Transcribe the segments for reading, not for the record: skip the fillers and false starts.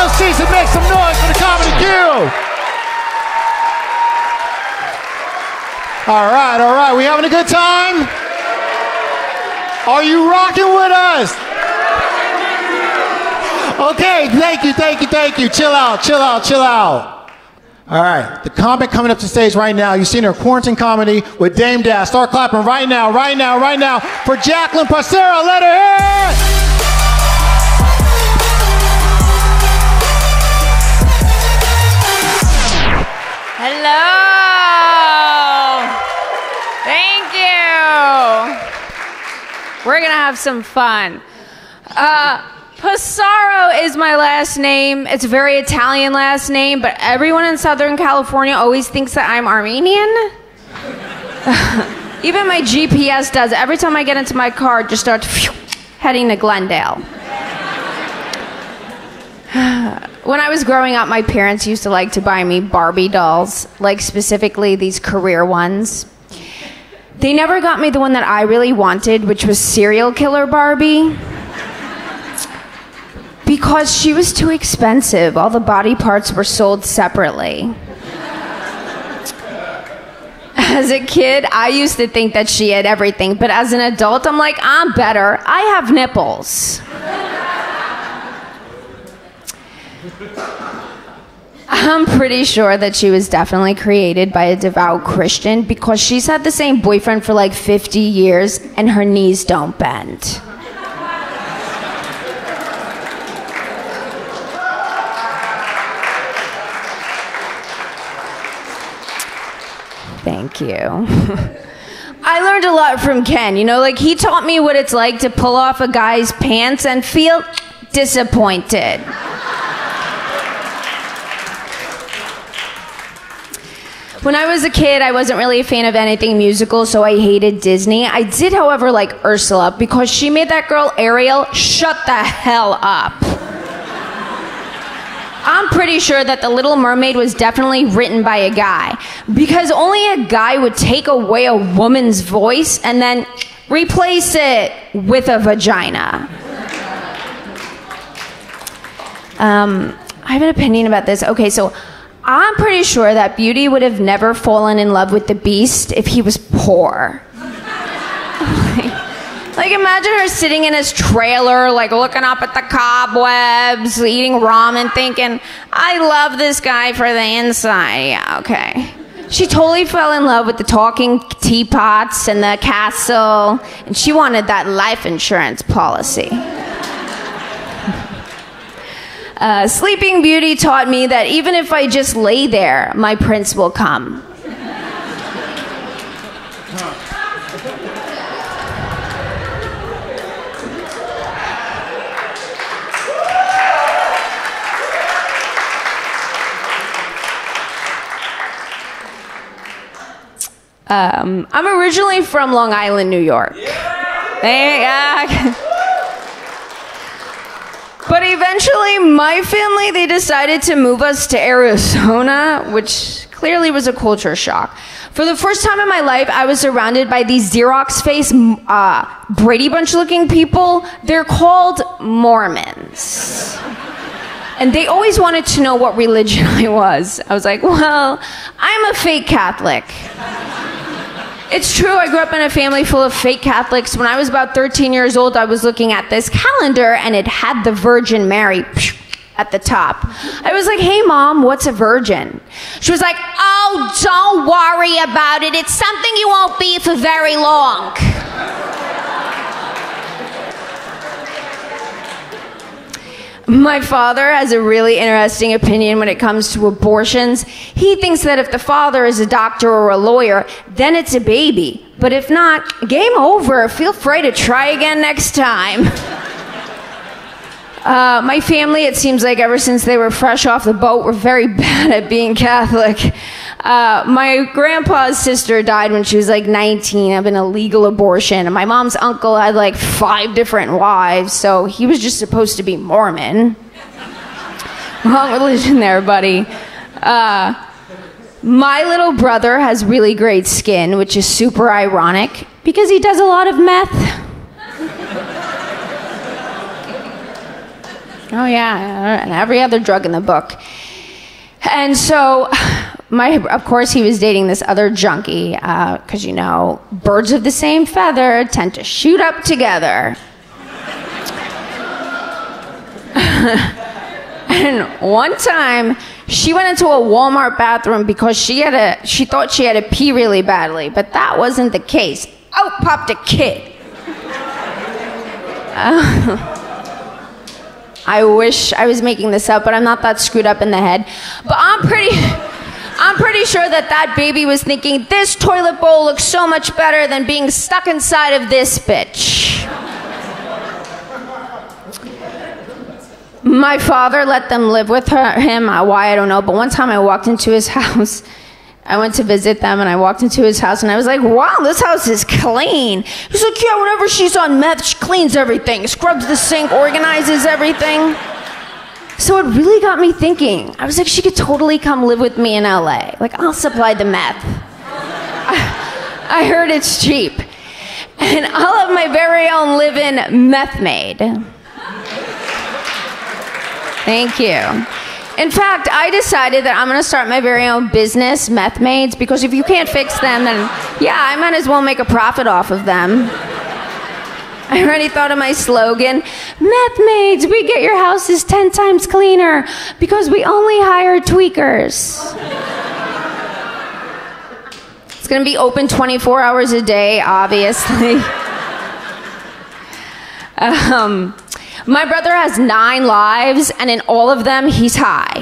those seats and make some noise for the Comedy Q. All right. We having a good time? Are you rocking with us? Okay, thank you. Chill out. All right, the comic coming up to stage right now. You've seen her quarantine comedy with Dame Dash. Start clapping right now for Jaclyn Passaro. Let her hear it. Hello. Thank you. We're gonna have some fun. Passaro is my last name. It's a very Italian last name, but everyone in Southern California always thinks that I'm Armenian. Even my GPS does. Every time I get into my car, it just starts heading to Glendale. When I was growing up, my parents used to like to buy me Barbie dolls, like specifically these career ones. They never got me the one that I really wanted, which was Serial Killer Barbie. Because she was too expensive. All the body parts were sold separately. As a kid, I used to think that she had everything, but as an adult, I'm like, I'm better. I have nipples. I'm pretty sure that she was definitely created by a devout Christian because she's had the same boyfriend for like 50 years and her knees don't bend. Thank you. I learned a lot from Ken. You know, like he taught me what it's like to pull off a guy's pants and feel disappointed. When I was a kid, I wasn't really a fan of anything musical, so I hated Disney. I did, however, like Ursula because she made that girl Ariel shut the hell up. I'm pretty sure that The Little Mermaid was definitely written by a guy because only a guy would take away a woman's voice and then replace it with a vagina. I have an opinion about this. Okay, so I'm pretty sure that Beauty would have never fallen in love with the Beast if he was poor. Like, imagine her sitting in his trailer, like, looking up at the cobwebs, eating ramen, thinking, I love this guy for the inside. Yeah, okay. She totally fell in love with the talking teapots and the castle, and she wanted that life insurance policy. Sleeping Beauty taught me that even if I just lay there, my prince will come. I'm originally from Long Island, New York. But eventually, my family, they decided to move us to Arizona, which clearly was a culture shock. For the first time in my life, I was surrounded by these Xerox face, Brady Bunch-looking people. They're called Mormons. And they always wanted to know what religion I was. I was like, well, I'm a fake Catholic. It's true, I grew up in a family full of fake Catholics. When I was about 13 years old, I was looking at this calendar and it had the Virgin Mary at the top. I was like, hey Mom, what's a virgin? She was like, oh, don't worry about it. It's something you won't be for very long. My father has a really interesting opinion when it comes to abortions. He thinks that if the father is a doctor or a lawyer, then it's a baby. But if not, game over. Feel free to try again next time. My family, it seems like ever since they were fresh off the boat, were very bad at being Catholic. My grandpa's sister died when she was like 19 of an illegal abortion. And my mom's uncle had like 5 different wives, so he was just supposed to be Mormon. Wrong religion there, buddy. My little brother has really great skin, which is super ironic because he does a lot of meth. Oh yeah, and every other drug in the book. And so, of course, he was dating this other junkie, because, you know, birds of the same feather tend to shoot up together. And one time, she went into a Walmart bathroom because she thought she had to pee really badly, but that wasn't the case. Out popped a kid. I wish I was making this up, but I'm not that screwed up in the head. But I'm pretty sure that baby was thinking, this toilet bowl looks so much better than being stuck inside of this bitch. My father let them live with him. Why, I don't know. But one time I walked into his house. I went to visit them, and I walked into his house, and I was like, wow, this house is clean. He's like, yeah, whenever she's on meth, she cleans everything, scrubs the sink, organizes everything. So it really got me thinking. I was like, she could totally come live with me in LA. Like, I'll supply the meth. I heard it's cheap. And I'll have my very own live-in meth maid. Thank you. In fact, I decided that I'm going to start my very own business, meth maids, because if you can't fix them, then yeah, I might as well make a profit off of them. I already thought of my slogan, meth maids, we get your houses 10 times cleaner because we only hire tweakers. It's going to be open 24 hours a day, obviously. My brother has 9 lives, and in all of them, he's high.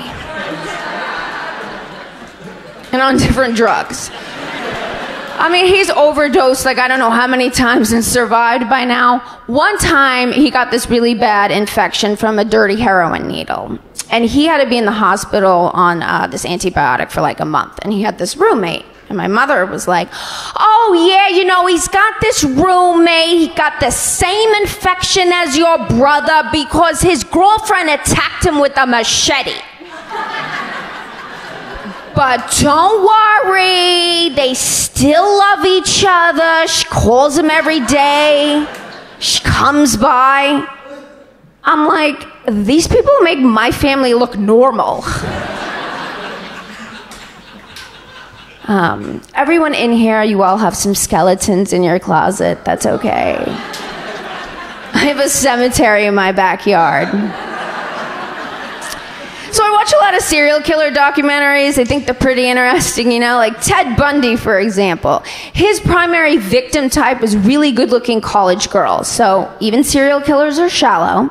And on different drugs. I mean, he's overdosed like I don't know how many times and survived by now. One time, he got this really bad infection from a dirty heroin needle. And he had to be in the hospital on this antibiotic for like a month. And he had this roommate. And my mother was like, oh yeah, you know, he's got this roommate, he got the same infection as your brother because his girlfriend attacked him with a machete. But don't worry, they still love each other. She calls him every day. She comes by. I'm like, these people make my family look normal. Everyone in here, you all have some skeletons in your closet. That's okay. I have a cemetery in my backyard. So I watch a lot of serial killer documentaries. I think they're pretty interesting, you know, like Ted Bundy, for example. His primary victim type was really good-looking college girls. So even serial killers are shallow.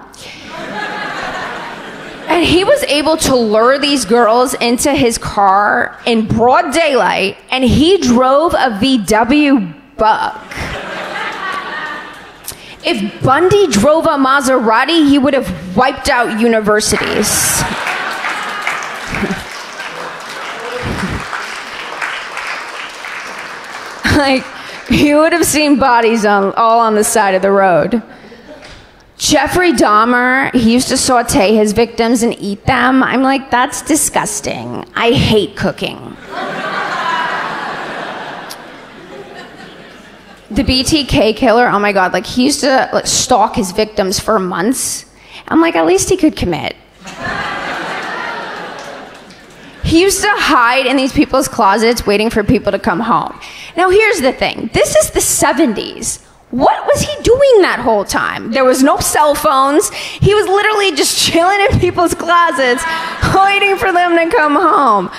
And he was able to lure these girls into his car in broad daylight, and he drove a VW Bug. If Bundy drove a Maserati, he would have wiped out universities. Like, you would have seen bodies all on the side of the road. Jeffrey Dahmer, he used to saute his victims and eat them. I'm like, that's disgusting. I hate cooking. The BTK killer, oh my God, like he used to stalk his victims for months. I'm like, at least he could commit. He used to hide in these people's closets waiting for people to come home. Now here's the thing, this is the 70s. What was he doing that whole time? There was no cell phones. He was literally just chilling in people's closets, waiting for them to come home.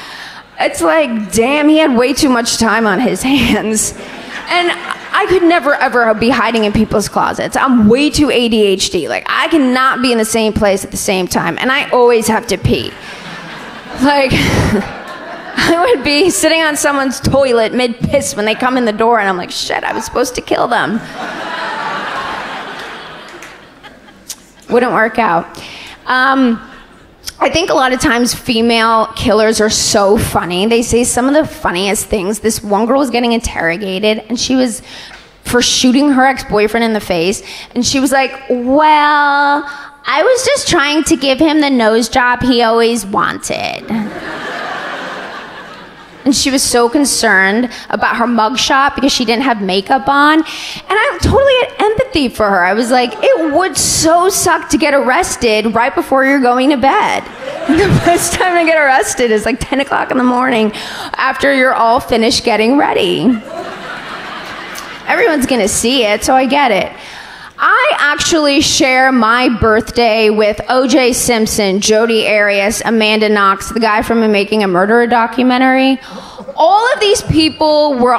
It's like, damn, he had way too much time on his hands. And I could never, ever be hiding in people's closets. I'm way too ADHD. Like, I cannot be in the same place at the same time, and I always have to pee. Like, I would be sitting on someone's toilet mid-piss when they come in the door, and I'm like, shit, I was supposed to kill them. Wouldn't work out. I think a lot of times female killers are so funny. They say some of the funniest things. This one girl was getting interrogated, and she was for shooting her ex-boyfriend in the face, and she was like, well, I was just trying to give him the nose job he always wanted. and she was so concerned about her mugshot because she didn't have makeup on. And I totally had empathy for her. I was like, it would so suck to get arrested right before you're going to bed. The best time to get arrested is like 10 o'clock in the morning after you're all finished getting ready. Everyone's gonna see it, so I get it. I actually share my birthday with O.J. Simpson, Jodi Arias, Amanda Knox, the guy from Making a Murderer documentary. All of these people were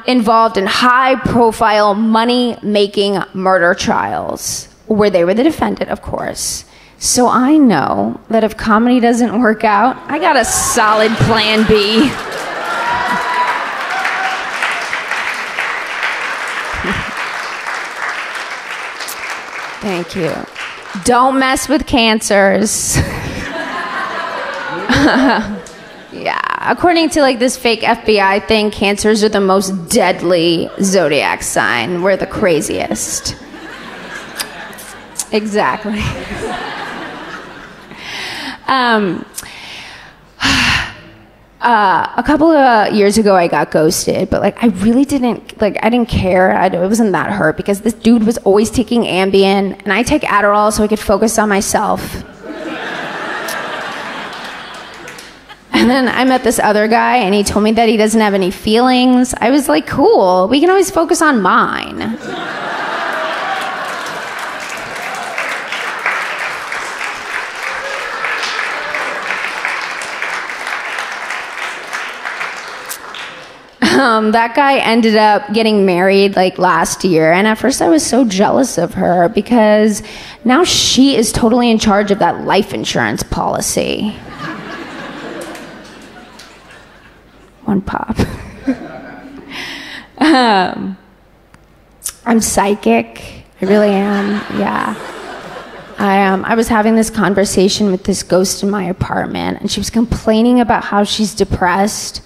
involved in high-profile, money-making murder trials, where they were the defendant, of course. So I know that if comedy doesn't work out, I got a solid plan B. Thank you. Don't mess with cancers. Yeah, according to like this fake FBI thing, cancers are the most deadly zodiac sign. We're the craziest. Exactly. A couple of years ago, I got ghosted, but like I really didn't I didn't care. I wasn't that hurt because this dude was always taking Ambien, and I take Adderall so I could focus on myself. And then I met this other guy, and he told me that he doesn't have any feelings. I was like, cool, we can always focus on mine. That guy ended up getting married like last year, and at first I was so jealous of her because now she is totally in charge of that life insurance policy. One pop. I'm psychic. I really am. Yeah. I was having this conversation with this ghost in my apartment, and she was complaining about how she's depressed.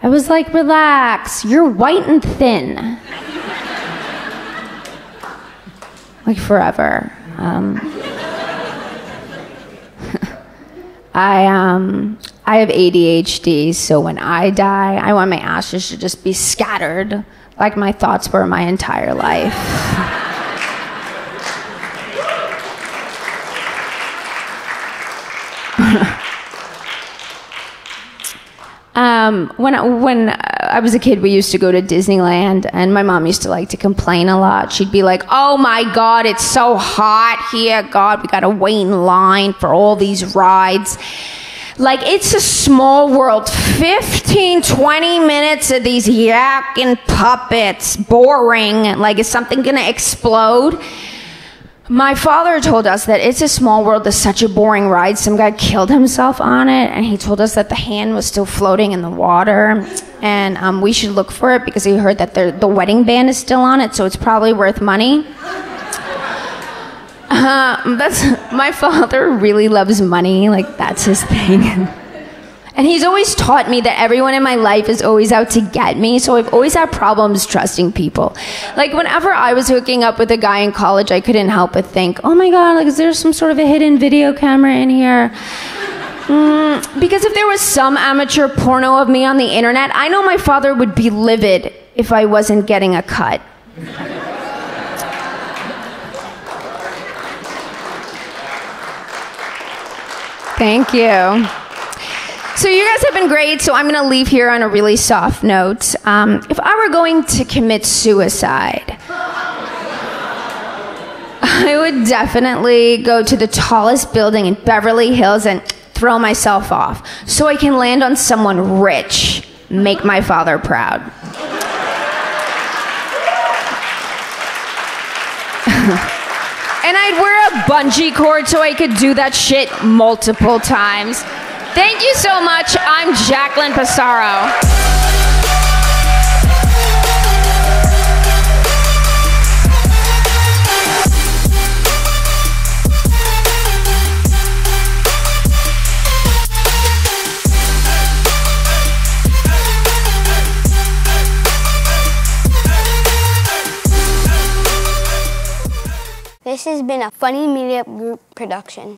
I was like, relax, you're white and thin. Like forever. I have ADHD, so when I die, I want my ashes to just be scattered like my thoughts were my entire life. When I was a kid, we used to go to Disneyland, and my mom used to like to complain a lot. She'd be like, oh my God, it's so hot here. God, we gotta wait in line for all these rides. Like, it's a small world. 15, 20 minutes of these yakking puppets. Boring. Like, is something gonna explode? My father told us that It's a Small World is such a boring ride. Some guy killed himself on it, and he told us that the hand was still floating in the water, and we should look for it because he heard that the wedding band is still on it, so it's probably worth money. My father really loves money, like that's his thing. And he's always taught me that everyone in my life is always out to get me, so I've always had problems trusting people. Like, whenever I was hooking up with a guy in college, I couldn't help but think, oh my God, like, is there some sort of a hidden video camera in here? Because if there was some amateur porno of me on the internet, I know my father would be livid if I wasn't getting a cut. Thank you. So you guys have been great, so I'm going to leave here on a really soft note. If I were going to commit suicide, I would definitely go to the tallest building in Beverly Hills and throw myself off so I can land on someone rich, make my father proud. And I'd wear a bungee cord so I could do that shit multiple times. Thank you so much. I'm Jaclyn Passaro. This has been a Funny Media Group production.